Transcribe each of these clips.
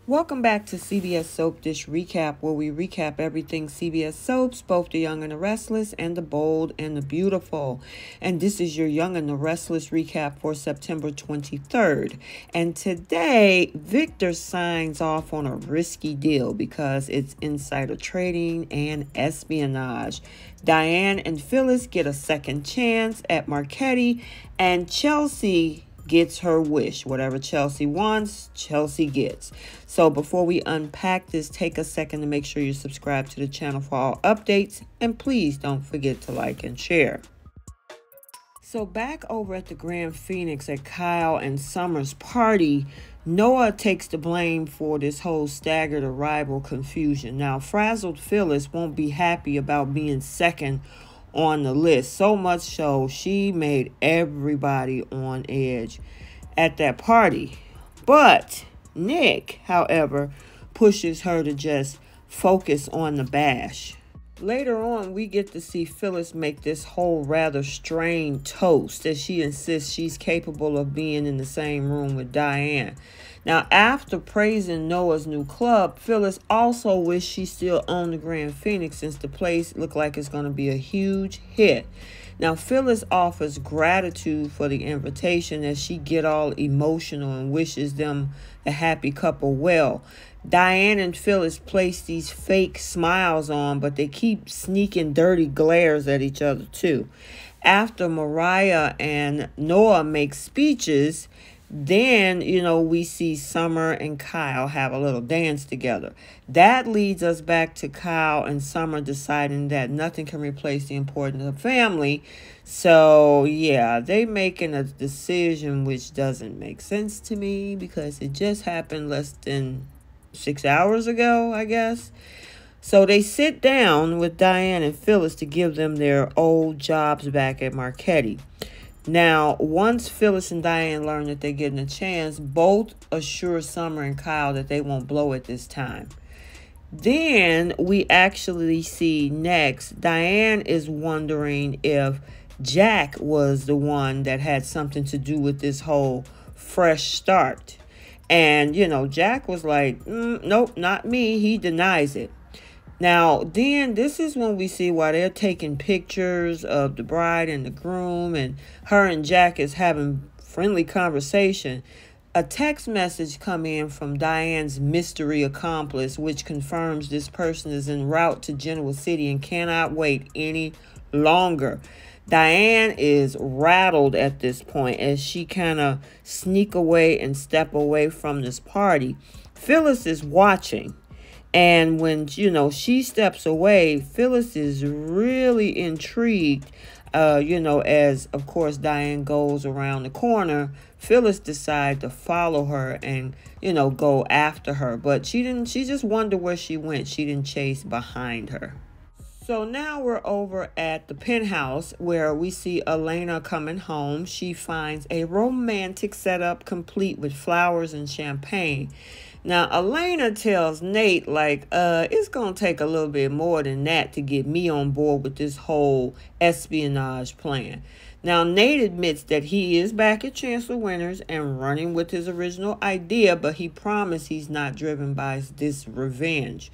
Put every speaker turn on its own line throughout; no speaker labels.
Welcome back to CBS Soap Dish Recap, where we recap everything CBS soaps, both the Young and the Restless, and the Bold and the Beautiful. And this is your Young and the Restless recap for September 23rd. And today, Victor signs off on a risky deal because it's insider trading and espionage. Diane and Phyllis get a second chance at Marchetti, and Chelsea gets her wish. Whatever Chelsea wants, Chelsea gets. So before we unpack this, take a second to make sure you subscribe to the channel for all updates, and please don't forget to like and share. So back over at the Grand Phoenix at Kyle and Summer's party, Noah takes the blame for this whole staggered arrival confusion. Now, frazzled Phyllis won't be happy about being second on the list, so much so she made everybody on edge at that party. But Nick, however, pushes her to just focus on the bash. Later on, we get to see Phyllis make this whole rather strained toast as she insists she's capable of being in the same room with Diane. Now, after praising Noah's new club, Phyllis also wished she still owned the Grand Phoenix since the place looked like it's going to be a huge hit. Now, Phyllis offers gratitude for the invitation as she get all emotional and wishes them, the happy couple, well. Diane and Phyllis place these fake smiles on, but they keep sneaking dirty glares at each other too. After Mariah and Noah make speeches, then, we see Summer and Kyle have a little dance together. That leads us back to Kyle and Summer deciding that nothing can replace the importance of family. So, yeah, they making a decision which doesn't make sense to me because it just happened less than 6 hours ago, I guess. So they sit down with Diane and Phyllis to give them their old jobs back at Marchetti. Now, once Phyllis and Diane learn that they're getting a chance, both assure Summer and Kyle that they won't blow it this time. Then we actually see next, Diane is wondering if Jack was the one that had something to do with this whole fresh start. And, Jack was like, nope, not me. He denies it. Now, then this is when we see why they're taking pictures of the bride and the groom, and her and Jack is having friendly conversation. A text message come in from Diane's mystery accomplice, which confirms this person is en route to Genoa City and cannot wait any longer. Diane is rattled at this point as she kind of sneak away and step away from this party. Phyllis is watching. And when, she steps away, Phyllis is really intrigued, as, of course, Diane goes around the corner. Phyllis decides to follow her and, go after her. But she just wondered where she went. She didn't chase behind her. So now we're over at the Penthouse where we see Elena coming home. She finds a romantic setup complete with flowers and champagne. Now, Elena tells Nate, it's going to take a little bit more than that to get me on board with this whole espionage plan. Now, Nate admits that he is back at Chancellor Winters and running with his original idea, but he promised he's not driven by this revenge.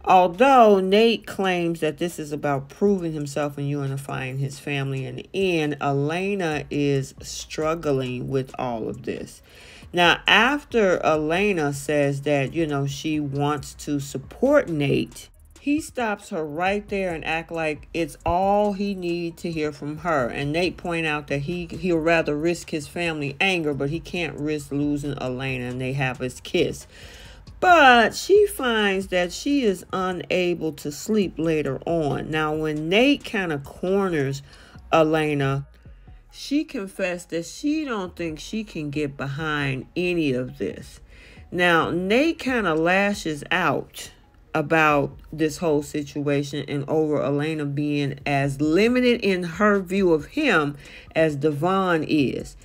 Although Nate claims that this is about proving himself and unifying his family in the end, Elena is struggling with all of this. Now, after Elena says that, she wants to support Nate, he stops her right there and act like it's all he needs to hear from her. And Nate point out that he'll rather risk his family anger, but he can't risk losing Elena, and they have his kiss. But she finds that she is unable to sleep later on. Now, when Nate kind of corners Elena, she confessed that she don't think she can get behind any of this. Now, Nate kind of lashes out about this whole situation and over Elena being as limited in her view of him as Devon is.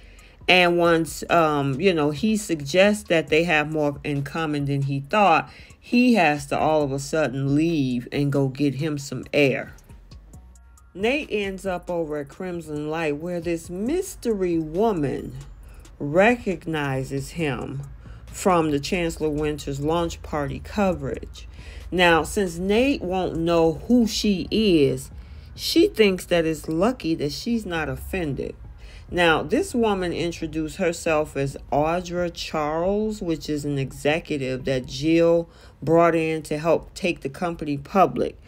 And once, he suggests that they have more in common than he thought, he has to all of a sudden leave and go get him some air. Nate ends up over at Crimson Light where this mystery woman recognizes him from the Chancellor Winters launch party coverage. Now, since Nate won't know who she is, she thinks that it's lucky that she's not offended. Now, this woman introduced herself as Audra Charles, which is an executive that Jill brought in to help take the company public.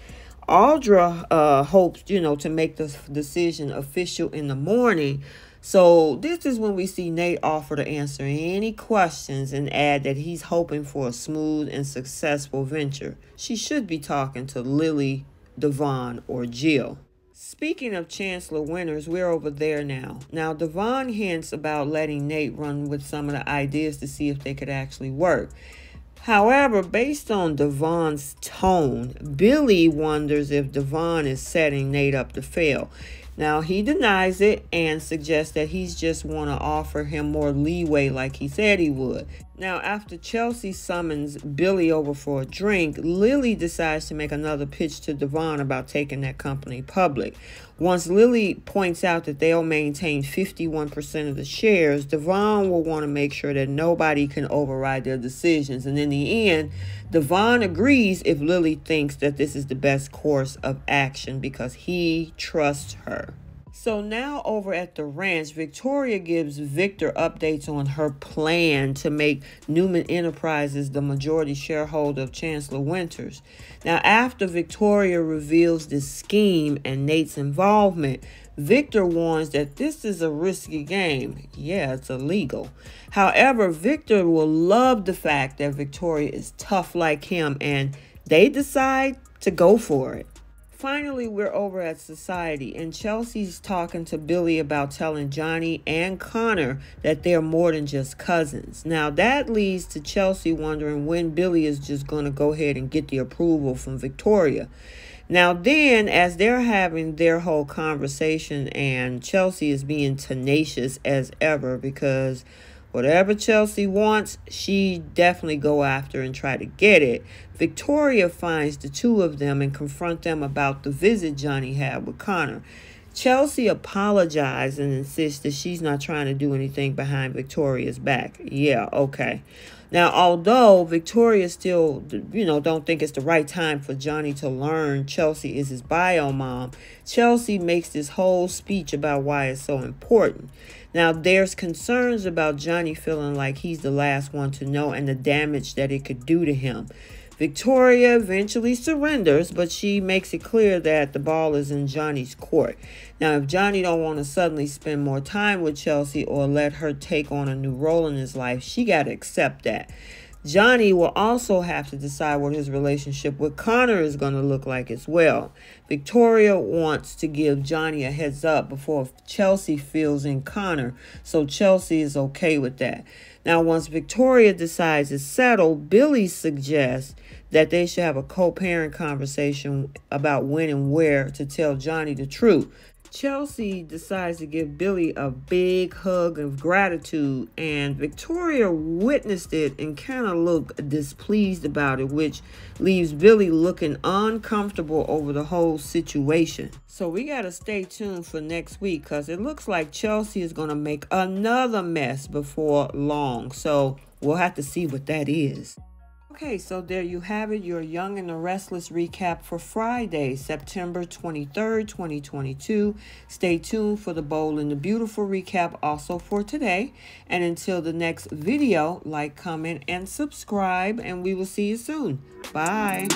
Audra hopes, to make the decision official in the morning. So this is when we see Nate offer to answer any questions and add that he's hoping for a smooth and successful venture. She should be talking to Lily, Devon, or Jill. Speaking of Chancellor Winters, we're over there now. Now, Devon hints about letting Nate run with some of the ideas to see if they could actually work. However, based on Devon's tone, Billy wonders if Devon is setting Nate up to fail. Now, he denies it and suggests that he's just want to offer him more leeway like he said he would. Now, after Chelsea summons Billy over for a drink, Lily decides to make another pitch to Devon about taking that company public. Once Lily points out that they'll maintain 51% of the shares, Devon will want to make sure that nobody can override their decisions. And in the end, Devon agrees if Lily thinks that this is the best course of action because he trusts her. So now over at the ranch, Victoria gives Victor updates on her plan to make Newman Enterprises the majority shareholder of Chancellor Winters. Now, after Victoria reveals this scheme and Nate's involvement, Victor warns that this is a risky game. Yeah, it's illegal. However, Victor will love the fact that Victoria is tough like him, and they decide to go for it. Finally, we're over at Society, and Chelsea's talking to Billy about telling Johnny and Connor that they're more than just cousins. Now, that leads to Chelsea wondering when Billy is just going to go ahead and get the approval from Victoria. Now then, as they're having their whole conversation, and Chelsea is being tenacious as ever because whatever Chelsea wants, she definitely go after and try to get it. Victoria finds the two of them and confront them about the visit Johnny had with Connor. Chelsea apologizes and insists that she's not trying to do anything behind Victoria's back. Yeah, okay. Now, although Victoria still, don't think it's the right time for Johnny to learn Chelsea is his bio mom, Chelsea makes this whole speech about why it's so important. Now, there's concerns about Johnny feeling like he's the last one to know and the damage that it could do to him. Victoria eventually surrenders, but she makes it clear that the ball is in Johnny's court. Now, if Johnny don't want to suddenly spend more time with Chelsea or let her take on a new role in his life, she got to accept that. Johnny will also have to decide what his relationship with Connor is going to look like as well. Victoria wants to give Johnny a heads up before Chelsea fills in Connor, so Chelsea is okay with that. Now, once Victoria decides it's settled, Billy suggests that they should have a co-parent conversation about when and where to tell Johnny the truth. Chelsea decides to give Billy a big hug of gratitude, and Victoria witnessed it and kind of looked displeased about it, which leaves Billy looking uncomfortable over the whole situation. So we got to stay tuned for next week because it looks like Chelsea is going to make another mess before long. So we'll have to see what that is. Okay, so there you have it, your Young and the Restless recap for Friday, September 23rd, 2022. Stay tuned for the Bold and the Beautiful recap also for today. And until the next video, like, comment, and subscribe, and we will see you soon. Bye.